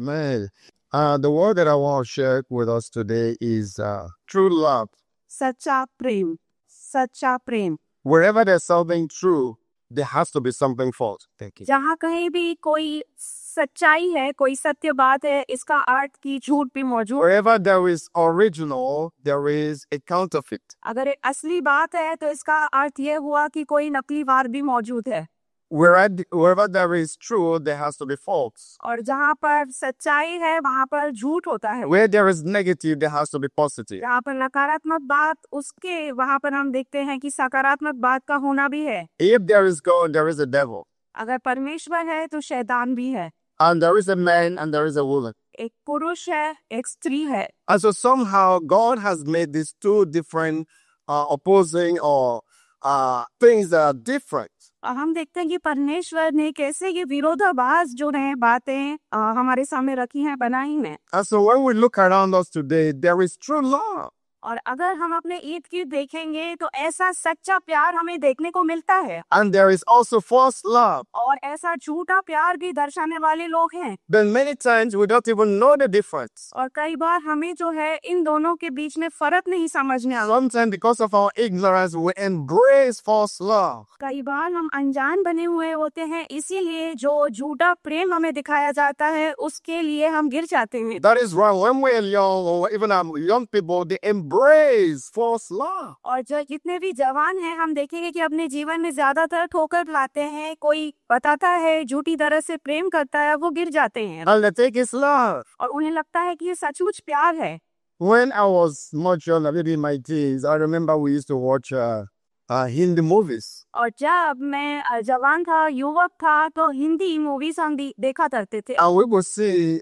Amen. The word that I want to share with us today is true love. सच्चा प्रेम, सच्चा प्रेम। Wherever there's something true, there has to be something false. Thank you. जहाँ कहीं भी कोई सच्चाई है, कोई सत्य बात है, इसका अर्थ की झूठ भी मौजूद। Wherever there is original, there is a counterfeit. अगर एक असली बात है तो इसका अर्थ ये हुआ कि कोई नकली बात भी मौजूद है। Wherever there is true, there has to be false. और जहाँ पर सच्चाई है वहाँ पर झूठ होता है। Where there is negative, there has to be positive. जहाँ पर नकारात्मक बात उसके वहाँ पर हम देखते हैं कि सकारात्मक बात का होना भी है। If there is God, there is a devil. अगर परमेश्वर है तो शैतान भी है। And there is a man and there is a woman. एक पुरुष है, एक स्त्री है। And so somehow God has made these two different opposing or things that are different. और हम देखते हैं कि परमेश्वर ने कैसे ये विरोधाभास जो है बातें हमारे सामने रखी हैं, बनाई हैं। And so when we look around us today, there is true love. और अगर हम अपने ईद की देखेंगे तो ऐसा सच्चा प्यार हमें देखने को मिलता है। And there is also false love. और ऐसा झूठा प्यार भी दर्शाने वाले लोग हैं। Then many times we don't even know the difference. और कई बार हमें जो है इन दोनों के बीच में फर्क नहीं समझने आता। Sometimes because of our ignorance, we embrace false love. कई बार हम अनजान बने हुए होते हैं, इसीलिए जो झूठा प्रेम हमें दिखाया जाता है उसके लिए हम गिर जाते हैं। That is why when we are young, or even our young people, they embrace false love. और जो जितने भी जवान हैं हम देखेंगे कि अपने जीवन में ज्यादातर ठोकर लाते हैं। कोई बताता है झूठी तरह से प्रेम करता है, वो गिर जाते हैं And they think it's love. और उन्हें लगता है कि ये सचमुच प्यार है। When I was much younger, maybe in my teens, I remember we used to watch Hindi movies. और जब मैं जवान था, युवक था, तो हिंदी मूवीज हम देखा करते थे। And we would see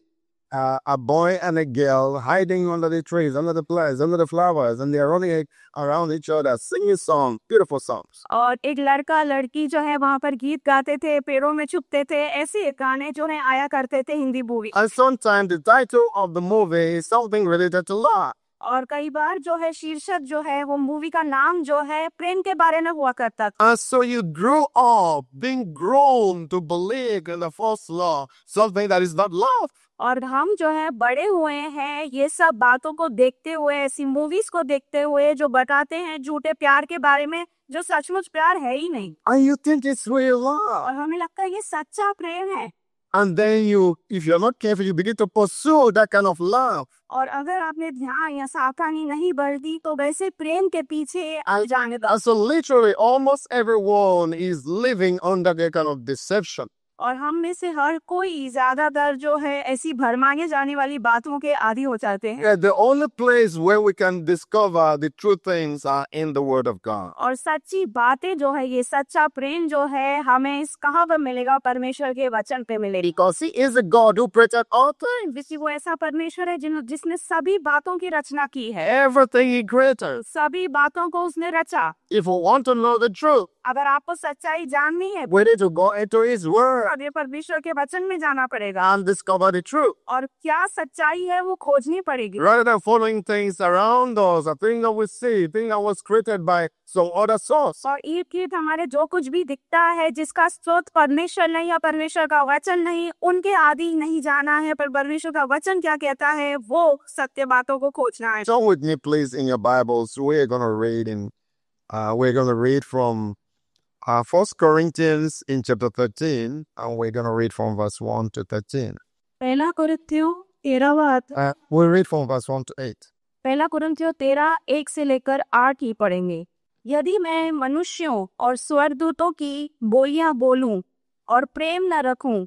a boy and a girl hiding under the trees, under the plants, under the flowers, and they're running around each other, singing songs, beautiful songs. और एक लड़का लड़की जो है वहाँ पर गीत गाते थे, पेड़ों में छुपते थे, ऐसे गाने जो है आया करते थे Hindi movie. And sometimes the title of the movie is something related to love. और कई बार जो है शीर्षक जो है वो मूवी का नाम जो है प्रेम के बारे में हुआ करता था। And so you grew up being grown to believe in the false love, something that is not love. और हम जो है बड़े हुए हैं ये सब बातों को देखते हुए, ऐसी मूवीज को देखते हुए जो बताते हैं झूठे प्यार के बारे में, जो सचमुच प्यार है ही नहीं। And you think it's real love. और हमें लगता है ये सच्चा प्रेम है। And then if you're not careful, you begin to pursue that kind of love. और अगर आपने ध्यान या सावधानी नहीं बरती तो वैसे प्रेम के पीछे आ जाने दो। And so literally almost everyone is living under that kind of deception. और हम में से हर कोई ज्यादातर जो है ऐसी भरमाए जाने वाली बातों के आदी हो जाते हैं। Yeah, the only place where we can discover the true things are in the Word of God. और सच्ची बातें जो है, ये सच्चा प्रेम जो है हमें इस कहाँ पर मिलेगा? परमेश्वर के वचन पे मिलेगी। Because He is a God who created all things. क्योंकि वो ऐसा परमेश्वर है जिसने सभी बातों की रचना की है। Everything He created. सभी बातों को उसने रचा। If we want to know the truth, अगर आपको सच्चाई जाननी है we need to go into His Word तो परमेश्वर के वचन में जाना पड़ेगा and discover the truth. और क्या सच्चाई है वो खोजनी पड़ेगी। Rather than following things around us, a thing that we see, thing that was created by some other source. और ईद हमारे जो कुछ भी दिखता है जिसका स्रोत परमेश्वर नहीं या परमेश्वर का वचन नहीं, उनके आदि नहीं जाना है, पर परमेश्वर का वचन क्या कहता है वो सत्य बातों को खोजना है। Turn with me please in your Bibles. We're going to read from 1 Corinthians in chapter 13, and we're going to read from verse 1 to 13. पहला कुरिन्थियों 13 We'll read from verse 1 to 8. पहला कुरिन्थियों 13 1 से लेकर 8 ही पढ़ेंगे। यदि मैं मनुष्यों और स्वर्गदूतों की बोलियां बोलूं और प्रेम न रखूं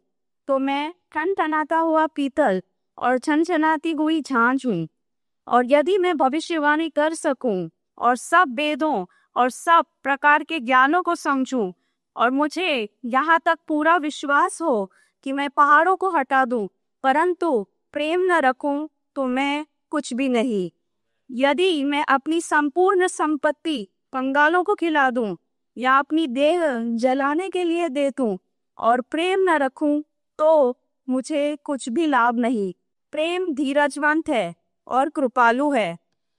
तो मैं ठनठनाता हुआ पीतल और छनछनाती हुई झांझ हूं। और यदि मैं भविष्यवाणी कर सकूं और सब वेदों और सब प्रकार के ज्ञानों को समझूं और मुझे यहाँ तक पूरा विश्वास हो कि मैं पहाड़ों को हटा दूं, परंतु प्रेम न रखूं तो मैं कुछ भी नहीं। यदि मैं अपनी संपूर्ण संपत्ति कंगालों को खिला दूं या अपनी देह जलाने के लिए दे दूं और प्रेम न रखूं तो मुझे कुछ भी लाभ नहीं। प्रेम धीरजवंत है और कृपालु है।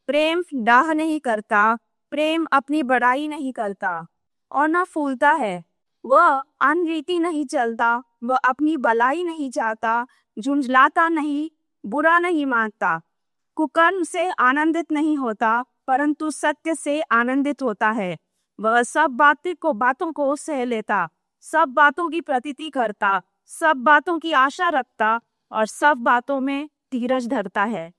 प्रेम डाह नहीं करता, प्रेम अपनी बड़ाई नहीं करता और न फूलता है, वह अनरीति नहीं चलता, वह अपनी भलाई नहीं चाहता, झुंझलाता नहीं, बुरा नहीं मानता, कुकर्म से आनंदित नहीं होता, परंतु सत्य से आनंदित होता है। वह सब बातों को सह लेता, सब बातों की प्रतीति करता, सब बातों की आशा रखता और सब बातों में धीरज धरता है।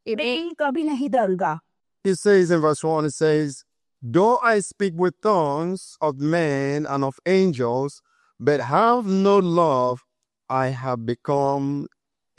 ये कभी नहीं डरगा। He says in verse 1, it says, though I speak with tongues of men and of angels, but have no love, I have become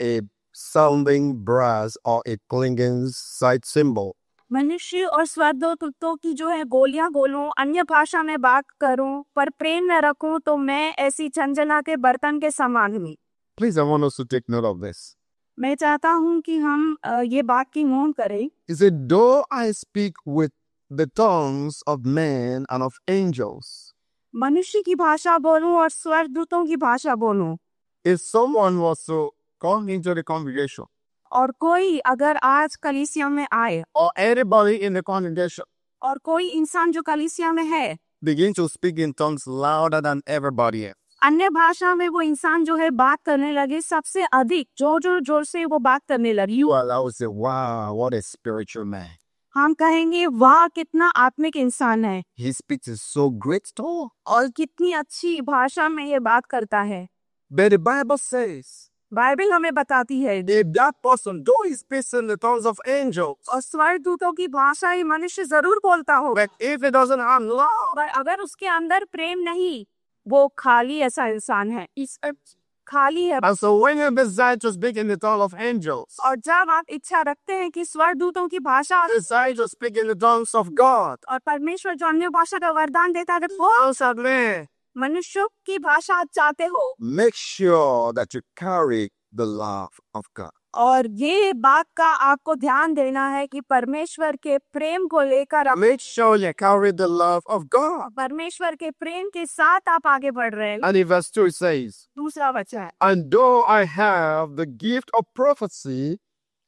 a sounding brass or a clinging side cymbal. मनुष्य और स्वर्गदूतों की जो है गोलियां बोलूं, अन्य भाषा में बात करूं, पर प्रेम न रखूं तो मैं ऐसी झंझना के बर्तन के समान हूं। Please, I want us to take note of this. मैं चाहता हूं कि हम ये बात की नोट करें। He said, though I speak with the tongues of men and of angels. मनुष्य की भाषा बोलूं और स्वर्गदूतों की भाषा बोलूं, If someone was to come into the congregation, और कोई अगर आज कलीसिया में आए, or anybody in the congregation, और कोई इंसान जो कलीसिया में है begin to speak in tongues louder than everybody else, अन्य भाषा में वो इंसान जो है बात करने लगे, सबसे अधिक जोर से वो बात करने लगी, you allow to say, wow, what a spiritual man. हम कहेंगे वाह कितना आत्मिक इंसान है, He speaks in so great tone. और कितनी अच्छी भाषा में ये बात करता है। But the Bible says, Bible हमें बताती है if that person, though he speaks in the tongues of angels, और स्वर्गदूतों की भाषा ही मनुष्य जरूर बोलता होगा, but if he doesn't have love, पर अगर उसके अंदर प्रेम नहीं, वो खाली ऐसा इंसान है, he's empty. खाली है। And so when you desire to speak in the tongue of angels, और जब आप इच्छा रखते हैं कि स्वर्गदूतों की भाषा desire to speak in the tongues of God, और परमेश्वर जो अन्य भाषा का वरदान देता है, वो tongues of men, मनुष्यों की भाषा आप चाहते हो, make sure that you carry the love of God. और ये बात का आपको ध्यान देना है कि परमेश्वर के प्रेम को लेकर आप Make sure you carry the love of God. परमेश्वर के प्रेम के साथ आप आगे बढ़ रहे हैं। And in verse 2 it says, दूसरा वचन है, and though I have the gift of prophecy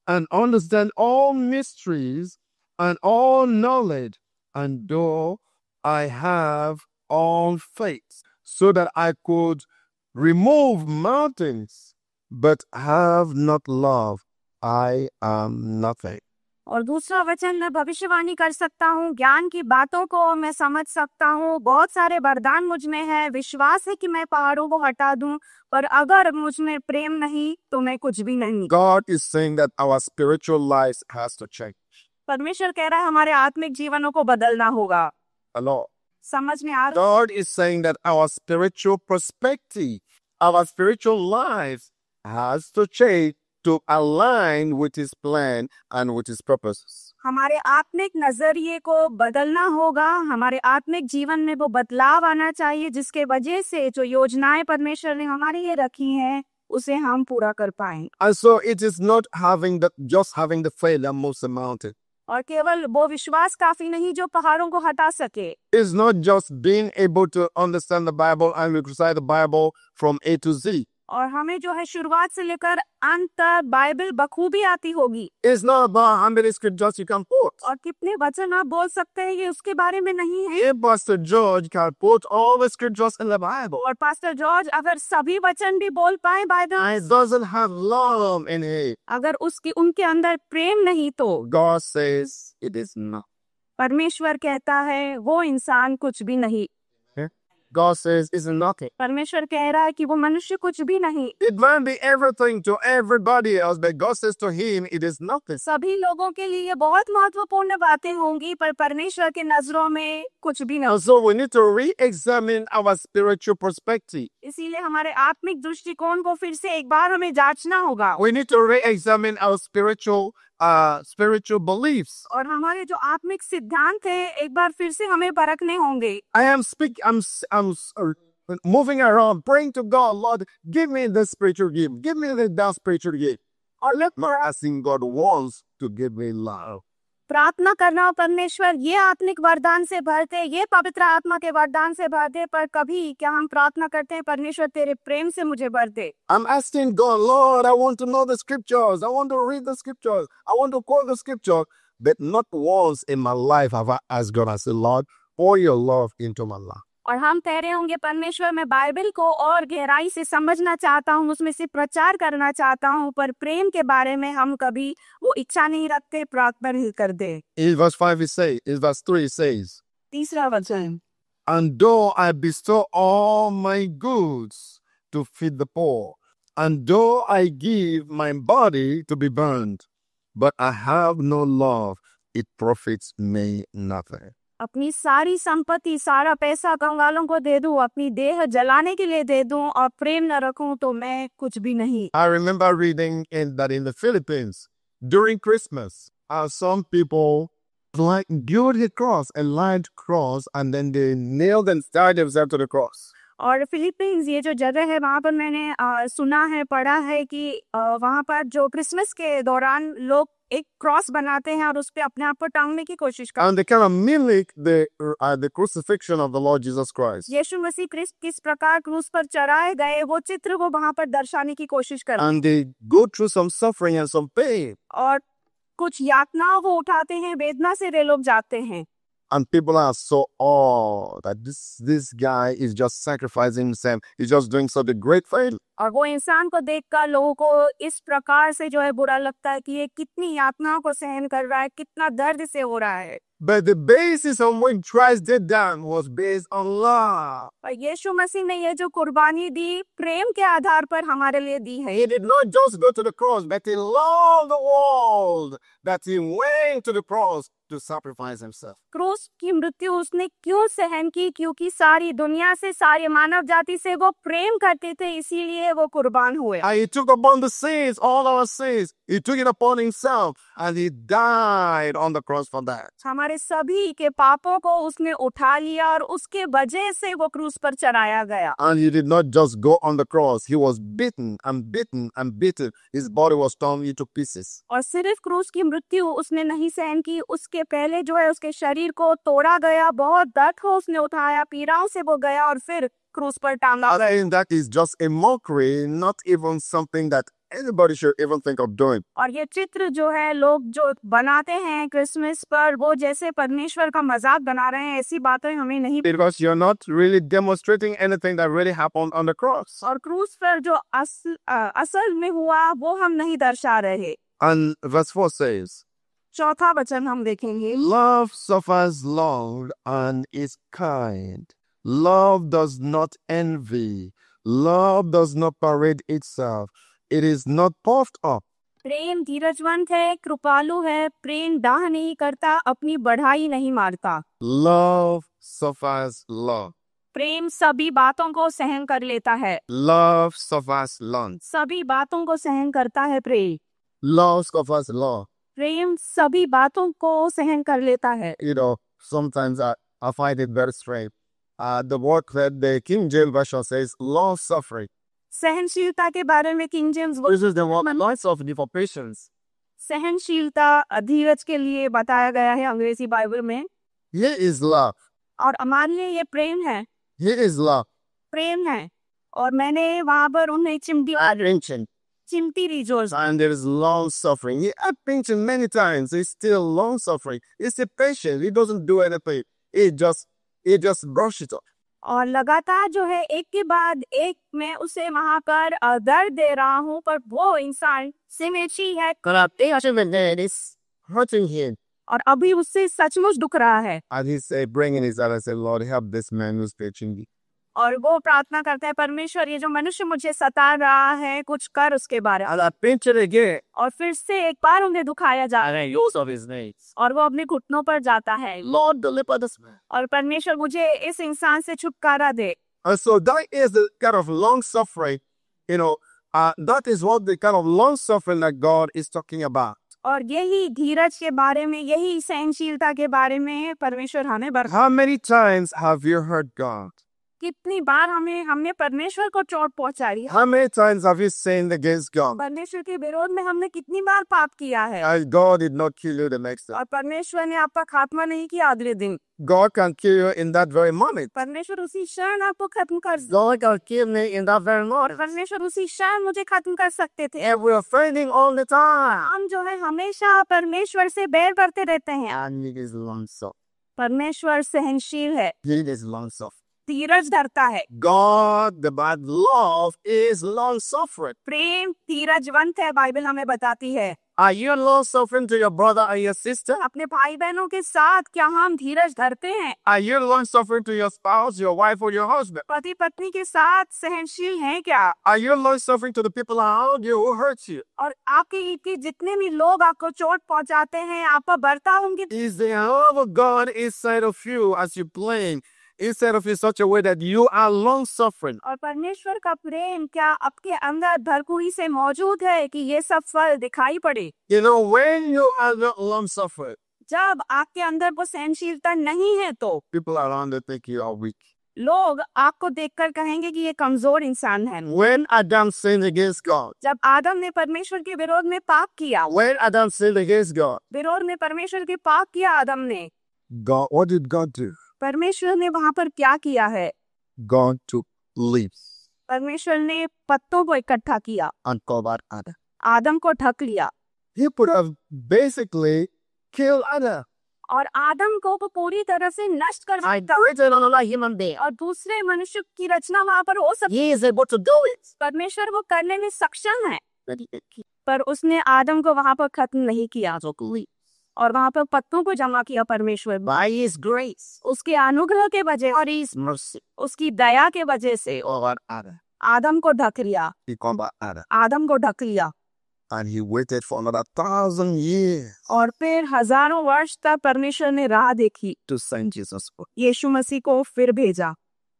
and understand all mysteries and all knowledge, and though I have all faith, so that I could remove mountains, but have not love, I am nothing. और दूसरा वचन, मैं भविष्यवाणी कर सकता हूँ, ज्ञान की बातों को मैं समझ सकता हूँ, बहुत सारे वरदान मुझ में है, विश्वास है कि मैं पहाड़ों को हटा दूं, पर अगर मुझ में प्रेम नहीं तो मैं कुछ भी नहीं। God is saying that our spiritual lives has to change. परमेश्वर कह रहा है हमारे आत्मिक जीवनों को बदलना होगा। Hello. समझ में आ रहा? God is saying that our spiritual perspective, our spiritual lives has to change to align with His plan and with His purposes. हमारे आत्मिक नजरिए को बदलना होगा, हमारे आत्मिक जीवन में वो बदलाव आना चाहिए जिसके वजह से जो योजनाएं परमेश्वर ने हमारे लिए रखी हैं उसे हम पूरा कर पाएं। And so it is not just having the faith that moves the mountain. और केवल वो विश्वास काफी नहीं जो पहाड़ों को हटा सके। It's not just being able to understand the Bible and recite the Bible from A to Z. और हमें जो है शुरुआत से लेकर अंत तक बाइबल बखूबी आती होगी। It's not about how many scriptures you can quote. और कितने वचन आप बोल सकते हैं ये उसके बारे में नहीं है। If Pastor George can quote all the scriptures in the Bible, और पास्टर जॉर्ज अगर सभी वचन भी बोल पाए Bible, and it doesn't have love in it, अगर उनके अंदर प्रेम नहीं तो God says it is not. परमेश्वर कहता है वो इंसान कुछ भी नहीं। God says it's nothing. परमेश्वर कह रहा है कि वो मनुष्य कुछ भी नहीं। It might be everything to everybody else, but God says to him it is nothing. सभी लोगों के लिए बहुत महत्वपूर्ण बातें होंगी पर परमेश्वर के नजरों में कुछ भी नहीं। And so we need to re-examine our spiritual perspective. इसीलिए हमारे आत्मिक दृष्टिकोण को फिर से एक बार हमें जांचना होगा। We need to re-examine our spiritual beliefs. और हमारे जो आत्मिक सिद्धांत है एक बार फिर से हमें परखने होंगे। I'm moving around praying to God, Lord, give me this spiritual gift, give me that spiritual gift. Or let me asking God wants to give me love. प्रार्थना करना परमेश्वर ये आत्मिक वरदान से भर दे, ये पवित्र आत्मा के वरदान से भर दे, पर कभी क्या हम प्रार्थना करते हैं परमेश्वर तेरे प्रेम से मुझे भर दे। I'm asking God, Lord, I want to know the scriptures, I want to read the scriptures, I want to quote the scripture, but not once in my life have I asked God, I said, Lord, pour your love into my life. और हम ठहरे होंगे परमेश्वर, मैं Bible को और गहराई से समझना चाहता हूँ, उसमें से प्रचार करना चाहता हूँ, पर प्रेम के बारे में हम कभी वो इच्छा नहीं रखते, प्रार्थना नहीं करते। In verse 5 in verse 3 it says, तीसरा वचन, and though I bestow all my goods to feed the poor, and though I give my body to be burned, but I have no love, it profits me nothing. अपनी सारी संपत्ति, सारा पैसा कंगालों को दे दूं, अपनी देह जलाने के लिए दे दूं और प्रेम न रखूं तो मैं कुछ भी नहीं। I remember reading that in the Philippines, during Christmas, some people like build a cross, a large cross, and then they nailed and tied themselves to the cross. और फिलीपींस ये जो जगह है वहाँ पर मैंने सुना है, पढ़ा है कि वहाँ पर जो क्रिसमस के दौरान लोग एक क्रॉस बनाते हैं और उस पे अपने आप को टांगने की कोशिश करते हैं। And they kind of mimic the crucifixion of the Lord Jesus Christ. यीशु मसीह क्रिस्त किस प्रकार क्रूस पर चढ़ाए गए वो चित्र को वहाँ पर दर्शाने की कोशिश करते हैं। And they go through some suffering and some pain. और कुछ यातनाओं को उठाते हैं, वेदना से वे लोग जाते हैं। And people are so awed that this guy is just sacrificing himself. He's just doing such a great thing. और वो इंसान को देखकर लोगों को इस प्रकार से जो है बुरा लगता है कि ये कितनी यातनाओं को सहन कर रहा है, कितना दर्द से हो रहा है। But the basis on which Christ did that was based on love. और यीशु मसीह ने ये जो कुर्बानी दी प्रेम के आधार पर हमारे लिए दी है। He did not just go to the cross, but he loved the world, that he went to the cross to sacrifice himself. क्रूस की मृत्यु उसने क्यों सहन की? क्योंकि सारी दुनिया से, सारी मानव जाति से वो प्रेम करते थे, इसीलिए वो कुर्बान हुए। And he took upon the sins, all our sins. He took it upon himself, and he died on the cross for that. हमारे सभी के पापों को उसने उठा लिया और उसके वजह से वो क्रूस पर चढ़ाया गया। And he did not just go on the cross. He was beaten and beaten and beaten. His body was torn into pieces. और सिर्फ क्रूस की मृत्यु उसने नहीं सहन की, उसके पहले जो है उसके शरीर को तोड़ा गया, बहुत दर्द को उसने उठाया, पीड़ाओं से वो गया और फिर क्रूस पर टांगा। And that is just a mockery, not even something that anybody should even think of doing. और ये चित्र जो है लोग जो बनाते हैं क्रिसमस पर, वो जैसे परमेश्वर का मजाक बना रहे हैं, ऐसी बातें हमें नहीं। Because you're not really demonstrating anything that really happened on the cross. और क्रूस पर जो असल में हुआ वो हम नहीं दर्शा रहे। And verse 4 says, चौथा वचन हम देखेंगे, love suffers long and is kind. Love does not envy. Love does not parade itself. It is not puffed up. प्रेम धीरजवंत है, कृपालु है, प्रेम डाह नहीं करता, अपनी बढ़ाई नहीं मारता। Love suffers long. प्रेम सभी बातों को सहन कर लेता है। Love suffers long. सभी बातों को सहन करता है प्रेम। Love suffers long. प्रेम सभी बातों को सहन कर लेता है। You know, sometimes I find it very strange. The word that the King James Version says, long suffering. सहनशीलता के बारे में king James This is the word long suffering for patience. सहनशीलता धीरज के लिए बताया गया है अंग्रेजी बाइबल में। Here is love. और हमारे लिए ये प्रेम है, Here is love. प्रेम है। और मैंने वहां पर उन्हें चिमटी resource. And there is long suffering. I've mentioned many times, it's still long suffering. It's a patient. He doesn't do anything. It just brush it off. और लगातार जो है एक के बाद एक मैं उसे वहां पर दर्द दे रहा हूँ, पर वो इंसान सिमेची है Hurting him. और अभी उससे सचमुच दुख रहा है। And he said, bringing his other, said, Lord, help this man who's preaching me. और वो प्रार्थना करता है, परमेश्वर ये जो मनुष्य मुझे सता रहा है, कुछ कर उसके बारे में। And I pinch it again. और फिर से एक बार उन्हें दुखाया जा रहा है use of his knees. और वो अपने घुटनों पर जाता है। Lord, deliver this man. और परमेश्वर मुझे इस इंसान से छुटकारा दे। And so that is the kind of long suffering, that is what the kind of long suffering that God is talking about. और यही धीरज के बारे में, यही सहनशीलता के बारे में परमेश्वर हमें How many times have you heard God? कितनी बार हमने परमेश्वर को चोट पहुंचाई है। How many times have you sinned against God? परमेश्वर के विरोध में हमने कितनी बार पाप किया है। And God did not kill you the next day. और परमेश्वर ने आपका खात्मा नहीं किया अगले दिन। God can kill you in that very moment. परमेश्वर उसी क्षण आपको खत्म कर God can kill me in that very moment. परमेश्वर उसी क्षण मुझे खत्म कर सकते थे। And we are fighting all the time. हम जो है हमेशा परमेश्वर से बैर करते रहते हैं। And it is long suffering. परमेश्वर सहनशील है। It is long suffering. धीरज धरता है। God, the bad love is long suffering. प्रेम धीरजवंत है, बाइबल हमें बताती है। Are you long suffering to your brother and your sister? अपने भाई बहनों के साथ क्या हम धीरज धरते हैं? Are you long suffering to your spouse, your wife, or your husband? पति पत्नी के साथ सहनशील हैं क्या? Are you long suffering to the people around you who hurt you? और आपके ईद के जितने भी लोग आपको चोट पहुंचाते हैं, आप पर बर्ताव उनकी Is the love of God inside of you as you playing inside of you such a way that you are long suffering? और परमेश्वर का प्रेम क्या आपके अंदर भरपूरी से मौजूद है कि ये सब फल दिखाई पड़े? You know, when you are not long suffering, जब आपके अंदर वो सहनशीलता नहीं है तो people around you think you are weak. लोग आपको देखकर कहेंगे कि ये कमजोर इंसान है। When Adam sinned against God, जब आदम ने परमेश्वर के विरोध में पाप किया, when Adam sinned against God, विरोध में परमेश्वर के पाप किया आदम ने, God, what did God do? परमेश्वर ने वहां पर क्या किया है? God took leaves परमेश्वर ने पत्तों को इकट्ठा किया, and covered Adam. आदम को ढक लिया He could have basically killed Adam. और आदम को वो पूरी तरह से नष्ट कर I सकता created another human being. और दूसरे मनुष्य की रचना वहां पर हो सकती। He is able to do it. परमेश्वर वो करने में सक्षम है, But he didn't kill. पर उसने आदम को वहां पर खत्म नहीं किया Took leaves. और वहां पर पत्तों को जमा किया। परमेश्वर By His grace, उसके अनुग्रह के वजह और His mercy, उसकी दया के वजह से covered Adam. आदम को ढक लिया, He covered Adam. आदम को ढक लिया And He waited for another 1,000 years और फिर हजारों वर्ष तक परमेश्वर ने राह देखी, to send Jesus यीशु मसीह को फिर भेजा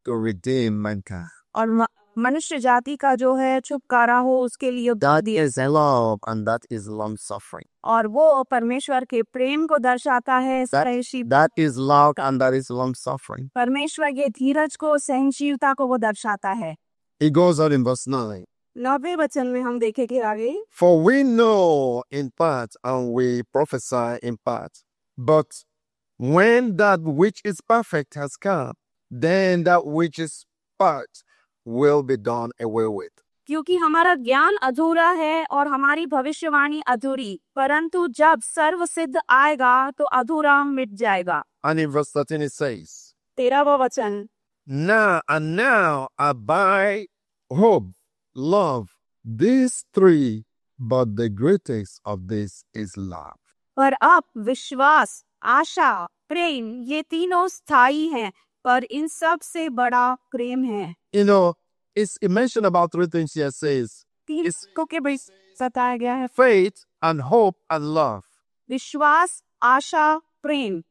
to redeem mankind. और मनुष्य जाति का जो है छुटकारा हो उसके लिए उद्धार That दिया। is love and that is long suffering. और वो परमेश्वर के प्रेम को दर्शाता है, सहनशील। That is love and that is long suffering. परमेश्वर के धीरज को, सहनशीलता को वो दर्शाता है। It goes on in verse 9. 9वें वचन में हम देखेंगे आगे, For we know in part and we prophesy in part. But when that which is perfect has come, then that which is part will be done away with. क्योंकि हमारा ज्ञान अधूरा है और हमारी भविष्यवाणी अधूरी, परंतु जब सर्व सिद्ध आएगा तो अधूरा मिट जाएगा। And in verse 13 it says, 13वां वचन, Now abide hope, love, these three, but the greatest of this is love. पर अब विश्वास, आशा, प्रेम, ये तीनों स्थायी हैं, पर इन सब से बड़ा प्रेम है। You know, it's mentioned about three things here. It says तीन को के भी बताया गया है, faith and hope and love. विश्वास, आशा, प्रेम।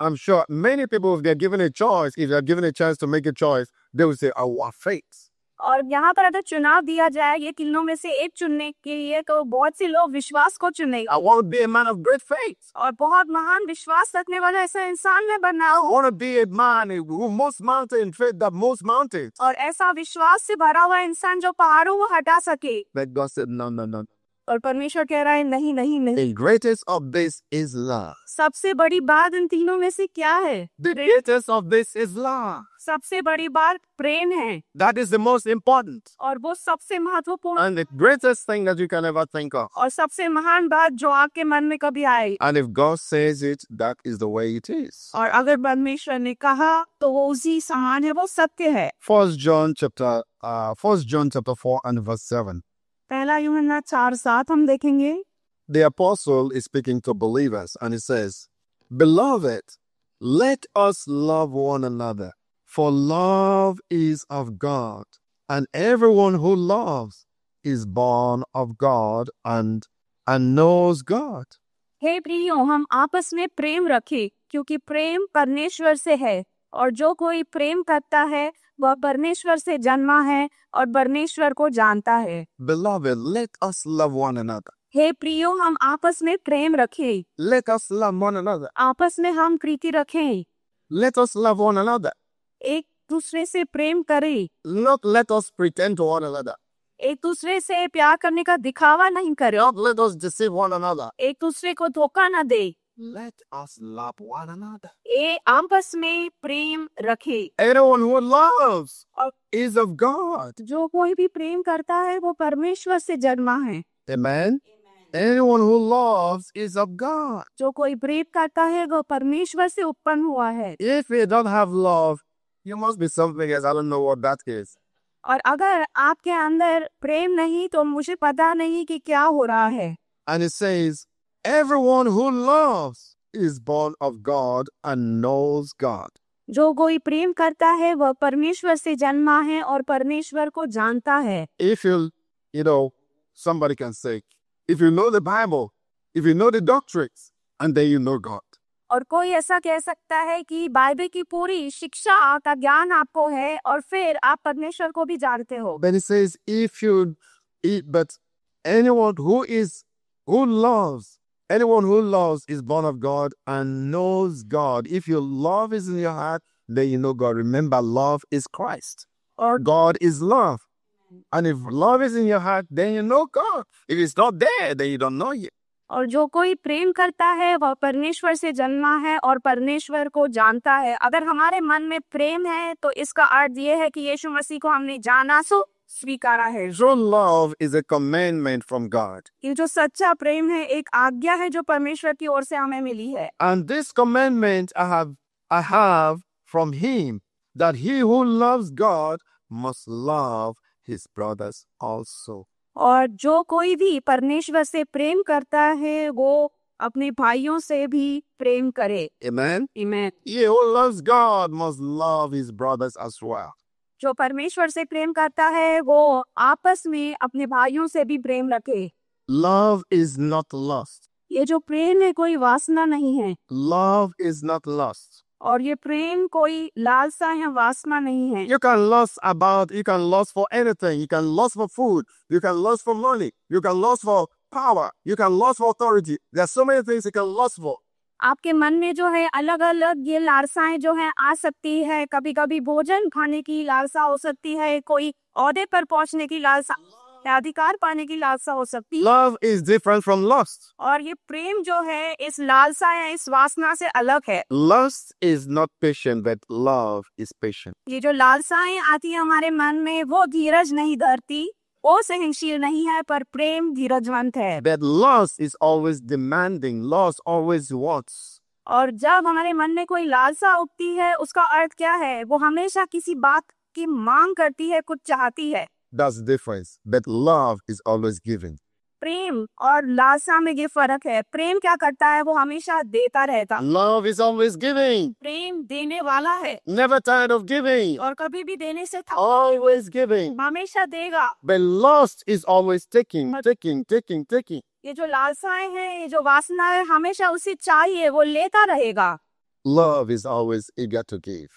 I'm sure many people, if they're given a choice, if they're given a chance to make a choice, they will say, I want faith. और यहाँ पर अगर चुनाव दिया जाए ये तीनों में से एक चुनने के लिए, तो बहुत से लोग विश्वास को चुनेंगे I want to be a man of great faith. और बहुत महान विश्वास रखने वाला ऐसा इंसान में बनना I हो want to be a man who moves mountains in faith that moves mountains. और ऐसा विश्वास से भरा हुआ इंसान जो पहाड़ों को हटा सके। But God said, no. और परमेश्वर कह रहा है नहीं नहीं नहीं, The greatest of this is love. सबसे बड़ी बात इन तीनों में से क्या है? The greatest of this is love. सबसे बड़ी बात प्रेम है That is the most important. और वो सबसे महत्वपूर्ण And the greatest thing that you can ever think of. और सबसे महान बात जो आपके मन में कभी आए। And if God says it, that is the way it is. और अगर परमेश्वर ने कहा तो वो उसी समान है, वो सत्य है। 1 John chapter 4 and verse 7. पहला यूहन्ना 4:7 हम देखेंगे। The apostle is speaking to believers and he says, Beloved, let us love one another, for love is of God, and everyone who loves is born of God and knows God. हे प्रियो, हम आपस में प्रेम रखें, क्योंकि प्रेम परमेश्वर से है और जो कोई प्रेम करता है वह परमेश्वर से जन्मा है और परमेश्वर को जानता है। Beloved, let us love one another. हे प्रियो, हम आपस में प्रेम रखें, Let us love one another. आपस में हम प्रीति रखें, Let us love one another. एक दूसरे से प्रेम करें, Not let us pretend to one another. एक दूसरे से प्यार करने का दिखावा नहीं करें, Not let us deceive one another. एक दूसरे को धोखा न दे, Let us love one another. ये आपस में प्रेम रखे। Anyone who loves और is of God. जो कोई भी प्रेम करता है वो परमेश्वर से जन्मा है। Amen. Anyone who loves is of God. जो कोई प्रेम करता है वो परमेश्वर से उत्पन्न हुआ है। If we don't have love, you must be something else. I don't know what that is. और अगर आपके अंदर प्रेम नहीं तो मुझे पता नहीं कि क्या हो रहा है। And it says, everyone who loves is born of God and knows God. जो कोई प्रेम करता है वह परमेश्वर से जन्मा है और परमेश्वर को जानता है। If you know, somebody can say, if you know the Bible, if you know the doctrines, and then you know God. और कोई ऐसा कह सकता है कि बाइबल की पूरी शिक्षा का ज्ञान आपको है और फिर आप परमेश्वर को भी जानते हो। But it says, but anyone who loves is born of God and knows God. If your love is in your heart, then you know God. Remember, love is Christ. और God is love. And if love is in your heart, then you know God. If it's not there, then you don't know Him. और जो कोई प्रेम करता है वह परमेश्वर से जन्मा है और परमेश्वर को जानता है। अगर हमारे मन में प्रेम है तो इसका अर्थ ये है कि यीशु मसीह को हमने जाना सो स्वीकारा है। True love is a commandment from God. ये जो सच्चा प्रेम है एक आज्ञा है जो परमेश्वर की ओर से हमें मिली है। And this commandment I have from Him, that he who loves God must love his brothers also. और जो कोई भी परमेश्वर से प्रेम करता है वो अपने भाइयों से भी प्रेम करे। Amen. आमीन। He who loves God must love his brothers as well. जो परमेश्वर से प्रेम करता है वो आपस में अपने भाइयों से भी प्रेम रखे। Love is not lust. ये जो प्रेम है कोई वासना नहीं है। Love is not lust. और ये प्रेम कोई लालसा या वासना नहीं है। You can lust for anything. You can lust for food. You can lust for money. You can lust for power. You can lust for authority. There are so many things you can lust for. आपके मन में जो है अलग अलग ये लालसाएं जो है आ सकती है। कभी कभी भोजन खाने की लालसा हो सकती है, कोई ओहदे पर पहुंचने की लालसा, अधिकार पाने की लालसा हो सकती है। Love is different from lust. और ये प्रेम जो है इस लालसा या इस वासना से अलग है। Lust is not patient, but love is patient. ये जो लालसाएं आती है हमारे मन में वो धीरज नहीं धरती, वो सहनशील नहीं है, पर प्रेम धीरजवंत है। But lust is always demanding. Lust always wants. और जब हमारे मन में कोई लालसा उठती है उसका अर्थ क्या है? वो हमेशा किसी बात की मांग करती है, कुछ चाहती है। That's the difference. But love is always giving. प्रेम और लालसा में ये फर्क है। प्रेम क्या करता है? वो हमेशा देता रहता। Love is always giving. प्रेम देने वाला है Never tired of giving. और कभी भी देने से Always giving. हमेशा देगा। But lust is always taking. ये जो लालसाएं हैं, ये जो वासना है, हमेशा उसे चाहिए, वो लेता रहेगा। Love is always eager to give.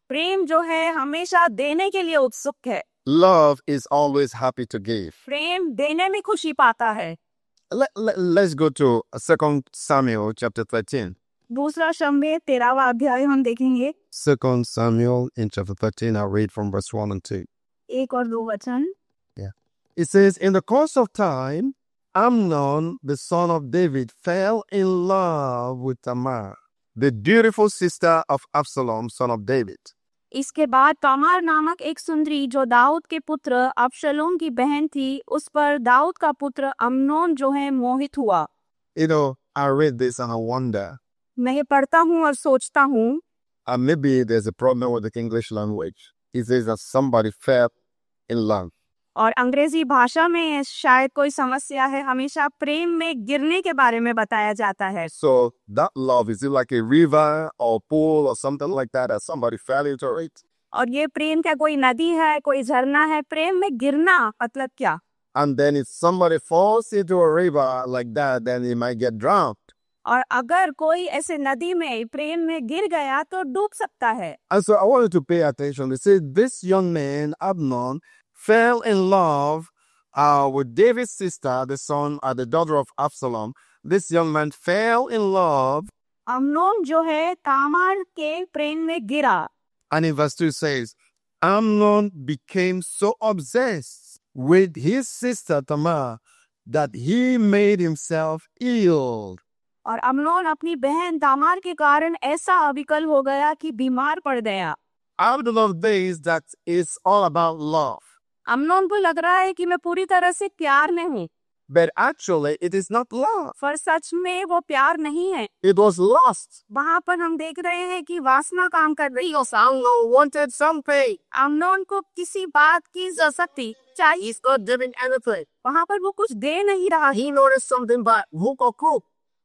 प्रेम जो है हमेशा देने के लिए उत्सुक है। Love is always happy to give. प्रेम देने में खुशी पाता है। Let's go to 2 Samuel chapter 13. दूसरा शमूएल 13वां अध्याय हम देखेंगे। 2 Samuel in chapter 13, I'll read from verse 1 and 2. 1 और 2 वचन। It says, in the course of time, Amnon, the son of David, fell in love with Tamar, the beautiful sister of Absalom, son of David. इसके बाद Tamar नामक एक सुंदरी जो दाऊद के पुत्र Absalom की बहन थी, उस पर दाऊद का पुत्र अम्नोन जो है मोहित हुआ। You know, I read this and I wonder, मैं ये पढ़ता हूँ और सोचता हूँ maybe there's a problem with the English language. It says that somebody fell in love. और अंग्रेजी भाषा में शायद कोई समस्या है। हमेशा प्रेम में गिरने के बारे में बताया जाता है। So that love, is it like a river or pool or something like that somebody fell into it? और ये प्रेम क्या कोई नदी है, कोई झरना है? प्रेम में गिरना मतलब क्या? And then if somebody falls into a river like that, then he might get drowned. और अगर कोई ऐसे नदी में प्रेम में गिर गया तो डूब सकता है। And so I wanted to pay attention. It says this young man, Amnon, fell in love with David's sister, the daughter of Absalom. This young man fell in love. Amnon जो है तामार के प्रेम में गिरा। And in verse 2 says, Amnon became so obsessed with his sister Tamar that he made himself ill. और Amnon अपनी बहन Tamar के कारण ऐसा अविकल हो गया कि बीमार पड़ गया। Absalom thinks that it's all about love. Amnon को लग रहा है कि मैं पूरी तरह से प्यार में हूँ। but actually it is not love. पर सच में वो प्यार नहीं है। It was lust. वहाँ पर हम देख रहे हैं कि वासना काम कर रही है। Samuel wanted something. अम्नोन को किसी बात की जरूरत थी, चाहिए। He's not giving anything. वहाँ पर वो कुछ दे नहीं रहा। He noticed something but hook or crook.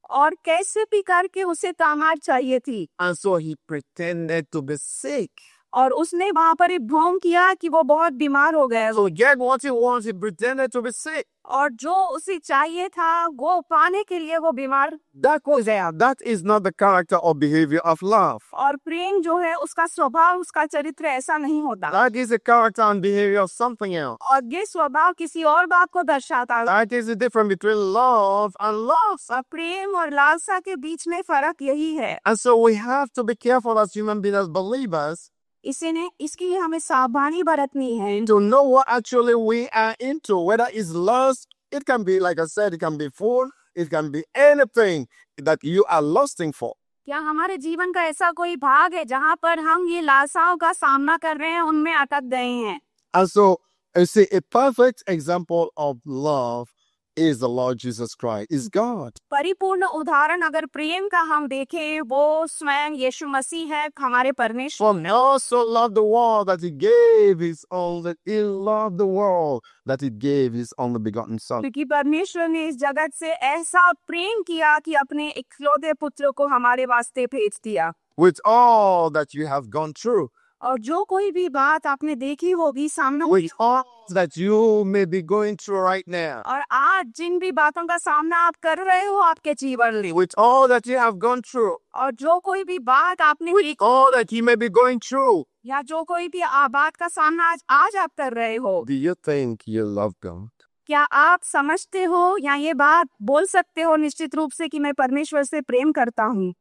और कैसे भी करके उसे तामार चाहिए थी। And so he pretended to be sick. और उसने वहाँ पर एक भ्रम किया कि वो बहुत बीमार हो गया। So get what he wants, he pretended to be sick. और जो उसे चाहिए था वो पाने के लिए वो बीमार। That is not the character or behavior of love. और प्रेम जो है उसका स्वभाव, उसका चरित्र ऐसा नहीं होता। That is the character and behavior of something else. और ये स्वभाव किसी और बात को दर्शाता है। That is the difference between love and lust. और प्रेम और लालसा के बीच में फर्क यही है। And so we have to be careful as human beings, as believers, इसके लिए हमें सावधानी बरतनी है। to know what actually we are into. Whether it's lust, it can be, like I said, it can be food, it can be anything that you are lusting for. क्या हमारे जीवन का ऐसा कोई भाग है जहाँ पर हम ये लालसाओं का सामना कर रहे हैं, उनमें अटक गए हैं? And so, you see, a perfect example of love is the Lord Jesus Christ, is God. परिपूर्ण उदाहरण अगर प्रेम का हम देखें, वो स्वयं यीशु मसीह है, हमारे परमेश्वर। For he also loved the world that he gave his only, he loved the world that he gave his only begotten son. क्योंकि परमेश्वर ने इस जगत से ऐसा प्रेम किया कि अपने इकलौते पुत्र को हमारे वास्ते भेज दिया। With all that you have gone through, और जो कोई भी बात आपने देखी होगी सामने, with all that you may be going through right now, और आज जिन भी बातों का सामना आप कर रहे हो आपके जीवन में, with all that you have gone through, और जो कोई भी बात आपने with all that you may be going through, या जो कोई भी बात का सामना आज आप कर रहे हो, do you think you love God? क्या आप समझते हो या ये बात बोल सकते हो निश्चित रूप से कि मैं परमेश्वर से प्रेम करता हूँ?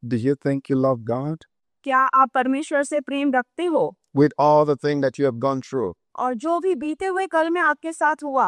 Do you think you love God? क्या आप परमेश्वर से प्रेम रखते हो? With all the things that you have gone through, और जो भी बीते हुए कल में आपके साथ हुआ,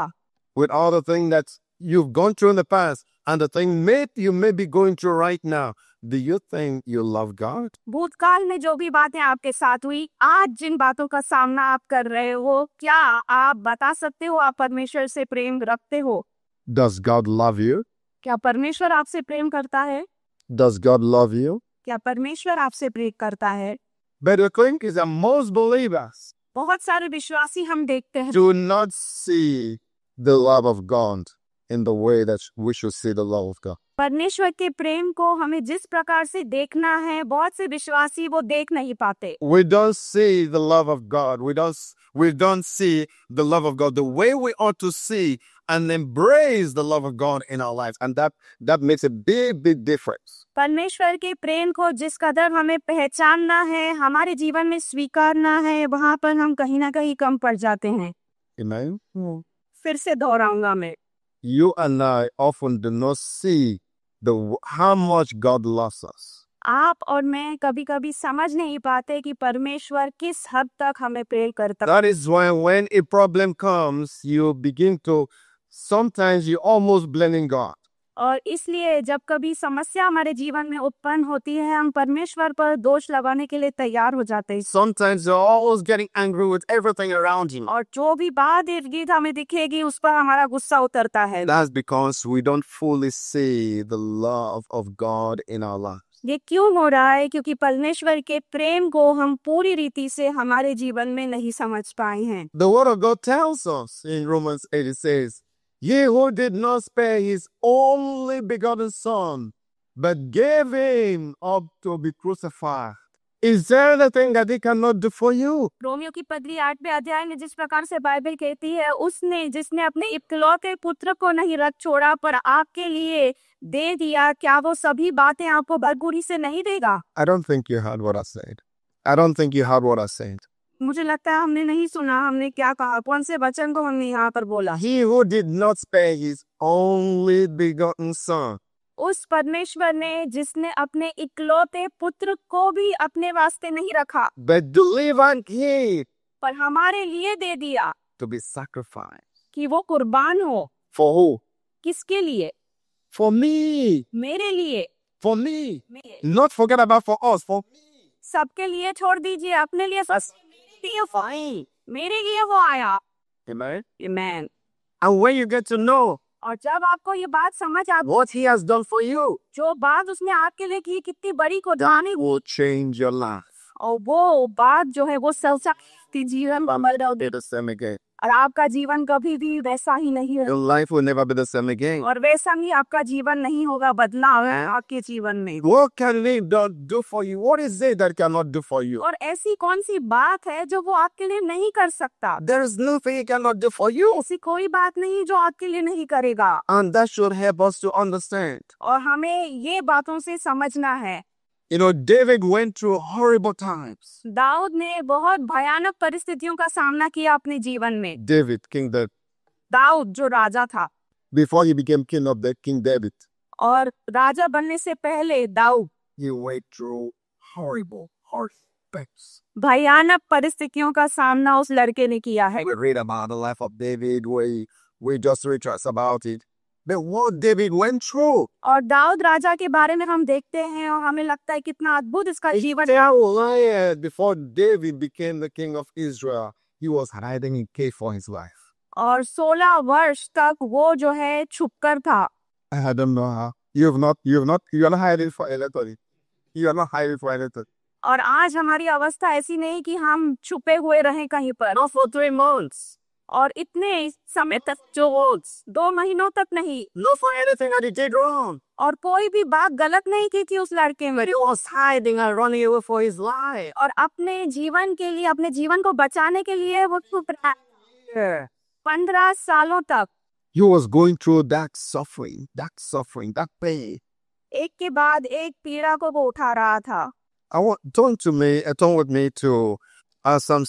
with all the things that you've gone through in the past, and the thing you may be going through right now, do you think you love God? भूतकाल में जो भी बातें आपके साथ हुई, आज जिन बातों का सामना आप कर रहे हो, क्या आप बता सकते हो आप परमेश्वर से प्रेम रखते हो? Does God love you? क्या परमेश्वर आपसे प्रेम करता है? Does God love you? क्या परमेश्वर आपसे प्रेम करता है? But the thing is that most believers बहुत सारे विश्वासी हम देखते हैं do not see the love of God in the way that we should see the love of God. परमेश्वर के प्रेम को हमें जिस प्रकार से देखना है, बहुत से विश्वासी वो देख नहीं पाते। We don't see the love of God. We don't see the love of God the way we ought to see and embrace the love of God in our lives. And that makes a big difference. परमेश्वर के प्रेम को जिस कदर हमें पहचानना है, हमारे जीवन में स्वीकारना है, वहाँ पर हम कहीं ना कहीं कम पड़ जाते हैं। Amen. फिर से दोहराऊंगा मैं, You and I often do not see how much God loves us. आप और मैं कभी कभी समझ नहीं पाते कि परमेश्वर किस हद तक हमें प्रेम करता है। That is why when a problem comes, you begin to, sometimes you almost blaming God. और इसलिए जब कभी समस्या हमारे जीवन में उत्पन्न होती है, हम परमेश्वर पर दोष लगाने के लिए तैयार हो जाते हैं। Sometimes you're always getting angry with everything around you. और जो भी बात इर्द गिर्द हमें दिखेगी उस पर हमारा गुस्सा उतरता है। That's because we don't fully see the love of God in our lives. ये क्यों हो रहा है? क्योंकि परमेश्वर के प्रेम को हम पूरी रीति से हमारे जीवन में नहीं समझ पाए हैं। The word of God tells us in Romans 8, it says, He who did not spare his only begotten son, but gave him up to be crucified. Is there anything that he cannot do for you? Romeo की पत्री 8वें अध्याय में जिस प्रकार से Bible कहती है, उसने जिसने अपने इकलौते पुत्र को नहीं रख छोड़ा पर आपके लिए दे दिया, क्या वो सभी बातें आपको बरगुरी से नहीं देगा? I don't think you heard what I said. I don't think you heard what I said. मुझे लगता है हमने नहीं सुना, हमने क्या कहा, कौन से वचन को हमने यहाँ पर बोला? He who did not spare his only begotten son. उस परमेश्वर ने जिसने अपने इकलौते पुत्र को भी अपने वास्ते नहीं रखा, But delivered him पर हमारे लिए दे दिया to be sacrificed. कि वो कुर्बान हो। For who? किसके लिए? For me. मेरे लिए। For me. Not forget about for us. For me. सबके लिए छोड़ दीजिए, अपने लिए मेरे लिए वो आया। Amen. Amen. And when you get to know और जब आपको ये बात समझ आ what he has done for you जो बात उसने आपके लिए की कितनी बड़ी को जाने will change your life. और वो बात जो है वो सबसे जीवन बदल Be the same again. और आपका जीवन कभी भी वैसा ही नहीं है Your life will never be the same again. और वैसा ही आपका जीवन नहीं होगा बदलाव है आपके जीवन में What can he do for you? What is it that cannot do for you? और ऐसी कौन सी बात है जो वो आपके लिए नहीं कर सकता There is nothing he cannot do for you. ऐसी कोई बात नहीं जो आपके लिए नहीं करेगा And that should help us to understand. और हमें ये बातों से समझना है You know, David went through horrible times. Dawood ने बहुत भयानक परिस्थितियों का सामना किया अपने जीवन में David, King David, दाऊद जो राजा था before he became king of the King David, और राजा बनने से पहले Dawood he went through horrible things. भयानक परिस्थितियों का सामना उस लड़के ने किया है We read about the life of David, we just read about it. But what David went through, और दाऊद राजा के बारे में हम देखते हैं और हमें लगता है कितना अद्भुत इसका जीवन Goliath, before David became the king of Israel, he was hiding in cave for his life. और 16 वर्ष तक वो जो है छुपकर था I don't know how. You are not hiding for anything. You are not hiding for anything. और आज हमारी अवस्था ऐसी नहीं कि हम छुपे हुए रहें कहीं पर Not for 3 months. और इतने समय तक जो 2 महीनों तक नहीं Not for anything that he did wrong. और कोई भी बात गलत नहीं की थी उस लड़के में He was hiding and running away for his life. और अपने जीवन के लिए अपने जीवन को बचाने के लिए वो छुप रहा है 15 सालों तक He was going through that suffering, that pain. एक के बाद एक पीड़ा को वो उठा रहा था Turn with me to Psalm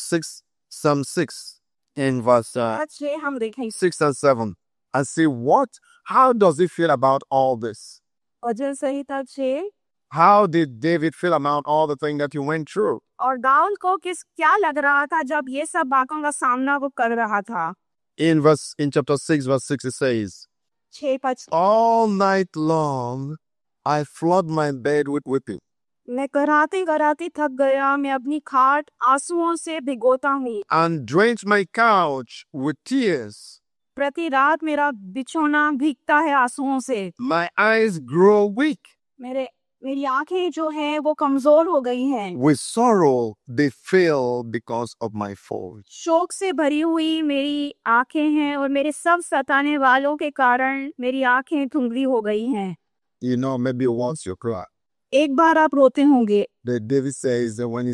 6 in verse आज ये हम देखें 6 and 7 and see how does he feel about all this? Bhajan Samhita 6 How did David feel about all the things that he went through? और दाऊद को क्या लग रहा था जब ये सब बातों का सामना वो कर रहा था In chapter 6 verse 6 it says, 6:5 all night long I flood my bed with weeping. मैं कराते कराते थक गया मैं अपनी खाट आंसुओं से भिगोता हूँ And drench my couch with tears. प्रति रात मेरा बिछौना भीगता है आंसुओं से My eyes grow weak. मेरी आंखें जो हैं वो कमजोर हो गई हैं With sorrow they fail because of my fault. शोक से भरी हुई मेरी आंखें हैं और मेरे सब सताने वालों के कारण मेरी आंखें धुंधली हो गई हैं You know, maybe once you cry. एक बार आप रोते होंगे That David says that when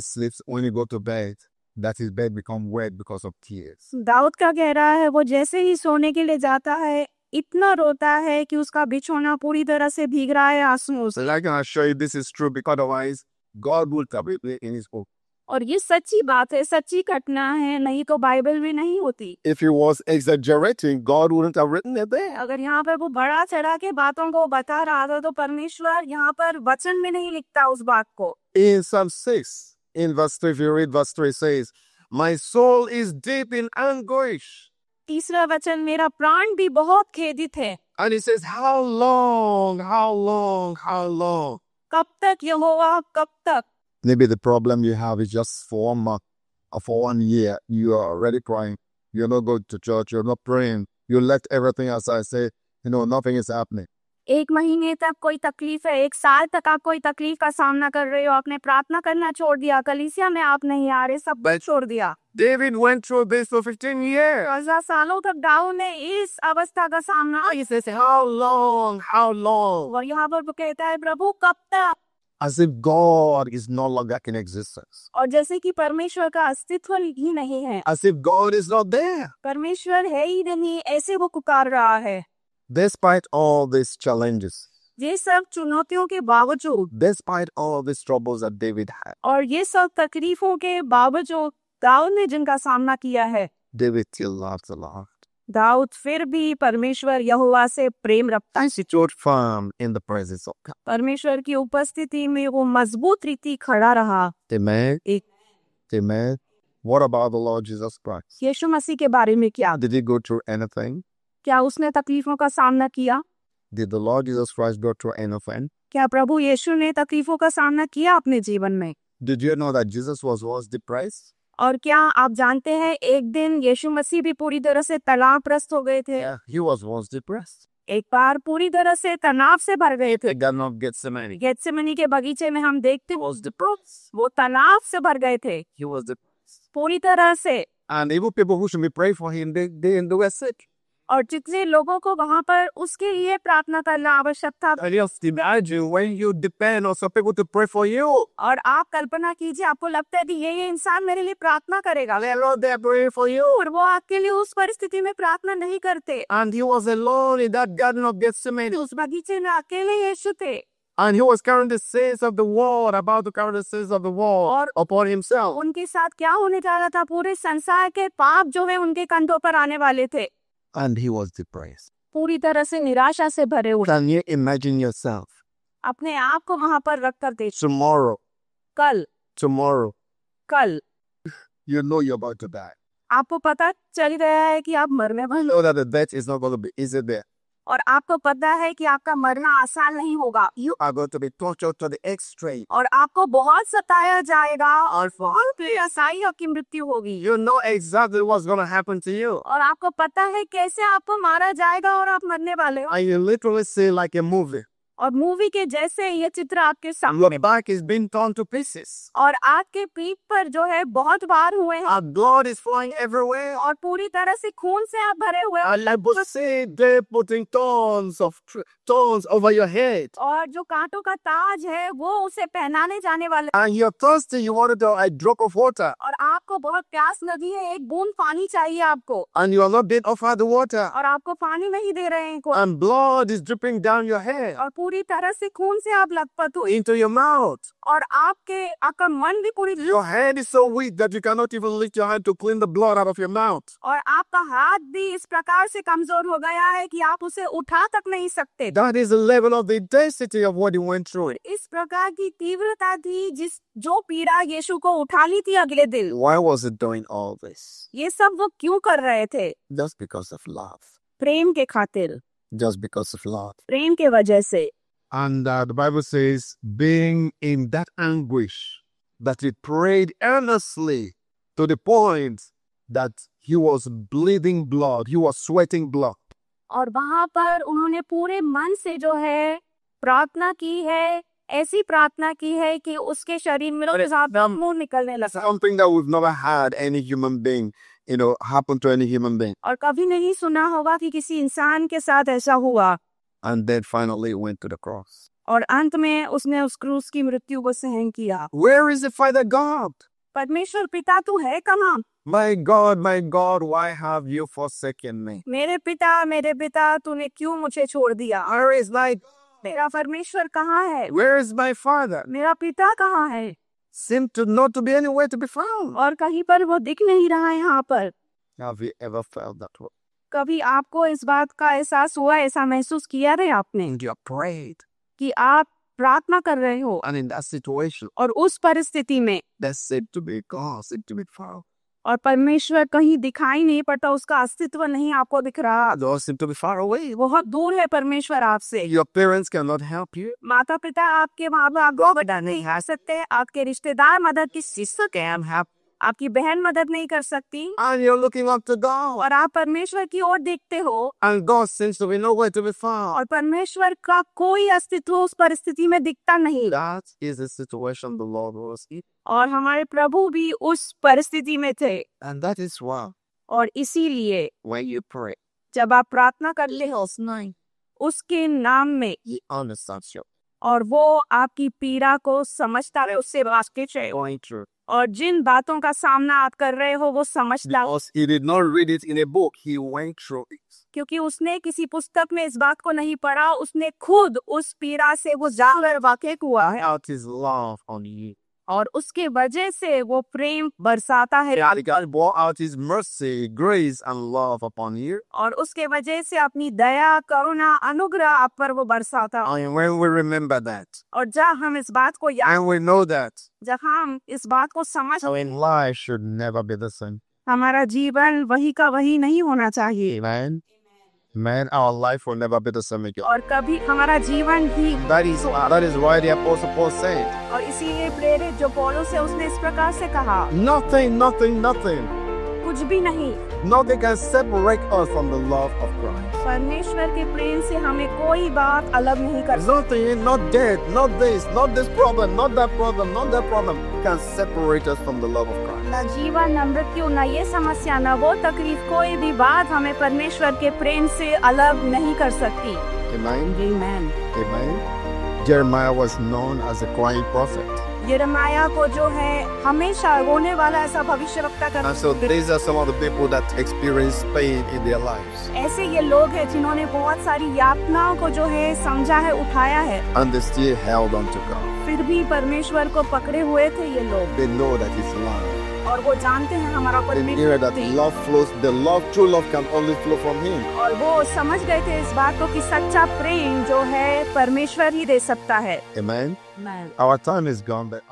he go to bed, that his bed become wet because of tears. Dawood का कह रहा है वो जैसे ही सोने के लिए जाता है इतना रोता है कि उसका बिछौना पूरी तरह से भीग रहा है आंसुओं से So I can assure you this is true because otherwise God will tell it in his book. और ये सच्ची बात है सच्ची घटना है नहीं तो बाइबल में नहीं होती If he was exaggerating, God wouldn't have written it there. अगर यहाँ पर वो बड़ा चढ़ा के बातों को बता रहा था तो परमेश्वर यहाँ पर वचन में नहीं लिखता उस बात को In Psalm 6, in verse 3, if you read verse 3, it says, my soul is deep in anguish. तीसरा वचन मेरा प्राण भी बहुत खेदित है And he says, how long? कब तक यहोवा कब तक Maybe the problem you have is just for 1 month or for 1 year. You are already crying. You're not going to church. You're not praying. You left everything as I say. Nothing is happening. 1 महीने तक कोई तकलीफ है 1 साल तक आप कोई तकलीफ का सामना कर रहे हो आपने प्रार्थना करना छोड़ दिया कलीसिया में आप नहीं आ रहे सब कुछ छोड़ दिया David went through this for 15 years. 10 सालों तक दाऊद ने इस अवस्था का सामना He says, how long? और यहाँ पर वो कहता है प्रभु कब तक As if God is no longer in existence. और जैसे कि परमेश्वर का अस्तित्व ही नहीं है As if God is not there. परमेश्वर है ही नहीं ऐसे वो पुकार रहा है Despite all these challenges, ये सब चुनौतियों के बावजूद despite all these troubles that David had, और ये सब तकलीफों के बावजूद दाऊद ने जिनका सामना किया है David still loved the Lord. Dawood फिर भी परमेश्वर यहोवा से प्रेम रखता है And he stood firm in the presence of God. परमेश्वर की उपस्थिति में वो मजबूत रीति खड़ा रहा Amen. एक Amen. What about the Lord Jesus Christ? यीशु मसीह के बारे में क्या Did he go through anything? क्या उसने तकलीफों का सामना किया Did the Lord Jesus Christ go through anything? क्या प्रभु यीशु ने तकलीफों का सामना किया अपने जीवन में Did you know that Jesus was once depressed? और क्या आप जानते हैं एक दिन यीशु मसीह भी पूरी तरह से तनावग्रस्त हो गए थे Yeah, he was once depressed. एक बार पूरी तरह से तनाव से भर गए थे। The Garden of Gethsemane. Gethsemane के बगीचे में हम देखते He हैं, was depressed. वो तनाव से भर गए थे He was depressed. पूरी तरह से। And even people who should be praying for him, they were sick. और जितने लोगों को वहां पर उसके लिए प्रार्थना करना आवश्यक था। And just imagine when you depend on some people to pray for you. और आप कल्पना कीजिए, आपको लगता है कि ये इंसान मेरे लिए प्रार्थना करेगा, They're not there praying for you. और वो आपके लिए उस परिस्थिति में प्रार्थना नहीं करते। And he was alone in that Garden of Gethsemane. उस बगीचे में अकेले यीशु थे, And he was carrying the sins of the world, about to carry the sins of the world और upon himself. उनके साथ क्या होने जा रहा था? पूरे संसार के पाप जो है उनके कंधों पर आने वाले थे। And he was depressed. पूरी तरह से निराशा से भरे हुए। Can you imagine yourself? अपने आप को वहां पर रख कर देखिए। Tomorrow, कल you know you're about to die. आपको पता चल गया है कि आप मरने वाले You know that the death is not going to be easy there. और आपको पता है कि आपका मरना आसान नहीं होगा। You are going to be tortured to the extreme. और आपको बहुत सताया जाएगा और बहुत ही असहाय की मृत्यु होगी। You know exactly what's going to happen to you. और आपको पता है कैसे आपको मारा जाएगा और आप मरने वाले हो। And you literally see like a movie. और मूवी के जैसे ये चित्र आपके Your सामने, back is being torn to pieces. और आपके पीठ पर जो है बहुत बार हुए हैं, Our blood is flying everywhere. और पूरी तरह से खून से आप भरे हुए हैं। And like we say, they're putting thorns over your head. और जो कांटों का ताज है वो उसे पहनाने जाने वाले। And you're thirsty, you wanted a drop of water. और आपको बहुत प्यास लगी है, एक बूंद पानी चाहिए आपको, And you are not being offered the water. और आपको पानी नहीं दे रहे हैं कोई, And blood is dripping down your head और पूरी तरह से खून से आप लथपथ हुए, into your mouth. और आपका मन भी पूरी, Your hand is so weak that you cannot even lift your hand to clean the blood out of your mouth. और आपका हाथ भी इस प्रकार से कमजोर हो गया है कि आप उसे उठा तक नहीं सकते। That is the level of the intensity of what he went through. इस प्रकार की तीव्रता थी जो पीड़ा यीशु को उठा ली थी अगले दिन। Why was it doing all this? ये सब वो क्यों कर रहे थे? Just because of love. प्रेम के खातिर, Just because of love. प्रेम के वजह से। And the Bible says, being in that anguish, that he prayed earnestly to the point that he was bleeding blood, he was sweating blood. और वहां पर उन्होंने पूरे मन से जो है प्रार्थना की है, ऐसी प्रार्थना की है कि उसके शरीर में मुंह निकलने लगा। Something that we've never had any human being, happen to any human being. और कभी नहीं सुना होगा कि किसी इंसान के साथ ऐसा हुआ। And then finally went to the cross. और अंत में उसने उस क्रूस की मृत्यु को सहन किया। Where is the Father God? परमेश्वर पिता तू है कहाँ? My God, why have you forsaken me? मेरे पिता तूने क्यों मुझे छोड़ दिया? Where is my मेरा परमेश्वर कहाँ है? Where is my Father? मेरा पिता कहाँ है? Seem to not to be anywhere to be found. और कहीं पर वो दिख नहीं रहा है यहाँ पर। Have you ever felt that way? कभी आपको इस बात का एहसास हुआ, ऐसा महसूस किया है आपने And you have prayed. कि आप प्रार्थना कर रहे हो And in that situation, और उस परिस्थिति में that seemed to be God, seemed to be far. और परमेश्वर कहीं दिखाई नहीं पड़ता, उसका अस्तित्व नहीं आपको दिख रहा, God seemed to be far away. बहुत दूर है परमेश्वर आपसे। Your parents cannot help you. माता पिता आपके माँ बाप को मदद नहीं कर सकते, आपके रिश्तेदार मदद की sister can help, आपकी बहन मदद नहीं कर सकती, And you're looking up to God. और आप परमेश्वर की ओर देखते हो And God seems to be nowhere to be found. और परमेश्वर का कोई अस्तित्व उस परिस्थिति में दिखता नहीं। That is the situation the Lord was in. और हमारे प्रभु भी उस परिस्थिति में थे, And that is why और इसीलिए when you pray, जब आप प्रार्थना करते हो उसके नाम में, He understands you और वो आपकी पीड़ा को समझता है, उससे वाकिफ है, going through. और जिन बातों का सामना आप कर रहे हो वो समझता, Because He did not read it in a book, He went through it. क्योंकि उसने किसी पुस्तक में इस बात को नहीं पढ़ा, उसने खुद उस पीड़ा से वो जाकर वाकिफ हुआ है, Out His love on you. और उसके वजह से वो प्रेम बरसाता है, God brought out His mercy, grace, and love upon you. और उसके वजह से अपनी दया, करुणा, अनुग्रह आप पर वो बरसाता। And when we remember that, और जब हम इस बात को याद, and we know that, जब हम इस बात को समझ, our life should never be the same. हमारा जीवन वही का वही नहीं होना चाहिए, Amen. Man, our life will never be the same again. और कभी हमारा जीवन भी, That is why the Apostle Paul said, और इसीलिए प्रेरित जो पौलुस है उसने इस प्रकार से कहा, nothing कुछ भी नहीं। Nothing can separate us from the love of Christ. परमेश्वर के प्रेम से हमें कोई बात अलग नहीं कर Nothing, not death, not this problem, not that problem can separate us from the love of Christ. न जीवन, न मृत्यु, न ये समस्या, न वो तकलीफ, कोई भी बात हमें परमेश्वर के प्रेम से अलग नहीं कर सकती। Amen. Amen. Amen. Jeremiah was known as a crying prophet. यिर्मयाह को जो है हमेशा रोने वाला ऐसा भविष्यवक्ता And करता। so these are some of the people that experience pain in their lives. ऐसे ये लोग हैं जिन्होंने बहुत सारी यातनाओं को जो है समझा है, उठाया है, And they still held on to God. फिर भी परमेश्वर को पकड़े हुए थे ये लोग। They know that His love. और वो जानते हैं हमारा They knew that परमेश्वर, love flows, true love can only flow from Him. और वो समझ गए थे इस बात को कि सच्चा प्रेम जो है परमेश्वर ही दे सकता है। Amen. Amen. Our time is gone, but